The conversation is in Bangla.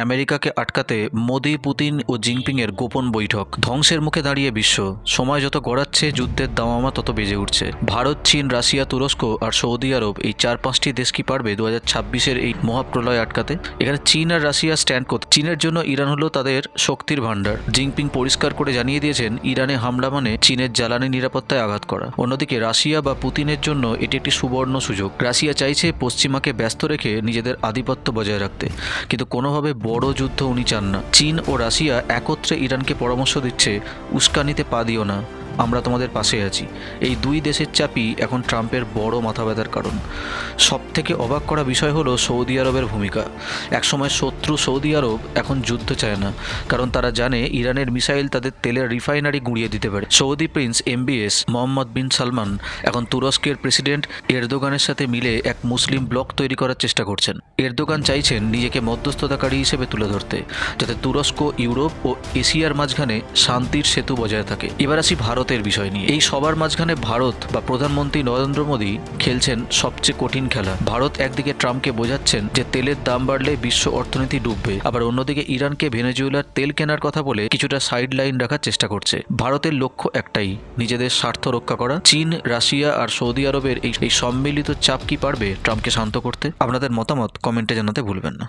আমেরিকাকে আটকাতে মোদি, পুতিন ও জিনপিংয়ের গোপন বৈঠক। ধ্বংসের মুখে দাঁড়িয়ে বিশ্ব। সময় যত গড়াচ্ছে যুদ্ধের দামামা তত বেজে উঠছে। ভারত, চীন, রাশিয়া, তুরস্ক আর সৌদি আরব, এই 4-5টি দেশ কি পারবে 2026-এর এই মহাপ্রলয় আটকাতে? এখানে চীন আর রাশিয়া স্ট্যান্ড করতে। চীনের জন্য ইরান হলো তাদের শক্তির ভাণ্ডার। জিনপিং পরিষ্কার করে জানিয়ে দিয়েছেন, ইরানে হামলা মানে চীনের জ্বালানি নিরাপত্তায় আঘাত করা। অন্যদিকে রাশিয়া বা পুতিনের জন্য এটি একটি সুবর্ণ সুযোগ। রাশিয়া চাইছে পশ্চিমাকে ব্যস্ত রেখে নিজেদের আধিপত্য বজায় রাখতে, কিন্তু কোনোভাবে বড় যুদ্ধ উনি চান না। চীন ও রাশিয়া একত্রে ইরানকে পরামর্শ দিচ্ছে, উস্কানিতে পা দিও না, আমরা তোমাদের পাশে আছি। এই দুই দেশের চাপই এখন ট্রাম্পের বড় মাথা ব্যথার কারণ। সব থেকে অবাক করা বিষয় হলো সৌদি আরবের ভূমিকা। একসময় শত্রু সৌদি আরব এখন যুদ্ধ চায় না, কারণ তারা জানে ইরানের মিসাইল তাদের তেলের রিফাইনারি গুঁড়িয়ে দিতে পারে। সৌদি প্রিন্স MBS মোহাম্মদ বিন সালমান এখন তুরস্কের প্রেসিডেন্ট এরদোগানের সাথে মিলে এক মুসলিম ব্লক তৈরি করার চেষ্টা করছেন। এরদোগান চাইছেন নিজেকে মধ্যস্থতাকারী হিসেবে তুলে ধরতে, যাতে তুরস্ক, ইউরোপ ও এশিয়ার মাঝখানে শান্তির সেতু বজায় থাকে। এবার আসি ভারতের বিষয় নিয়ে। এই সবার মাঝখানে ভারত বা প্রধানমন্ত্রী নরেন্দ্র মোদী খেলছেন সবচেয়ে কঠিন খেলা। ভারত একদিকে ট্রাম্পকে বোঝাচ্ছেন যে তেলের দাম বাড়লে বিশ্ব অর্থনীতি ডুববে, আবার অন্যদিকে ইরানকে ভেনেজুয়েলার তেল কেনার কথা বলে কিছুটা সাইড লাইন রাখার চেষ্টা করছে। ভারতের লক্ষ্য একটাই, নিজেদের স্বার্থ রক্ষা করা। চীন, রাশিয়া আর সৌদি আরবের এই সম্মিলিত চাপ কি পারবে ট্রাম্পকে শান্ত করতে? আপনাদের মতামত কমেন্টে জানাতে ভুলবেন না।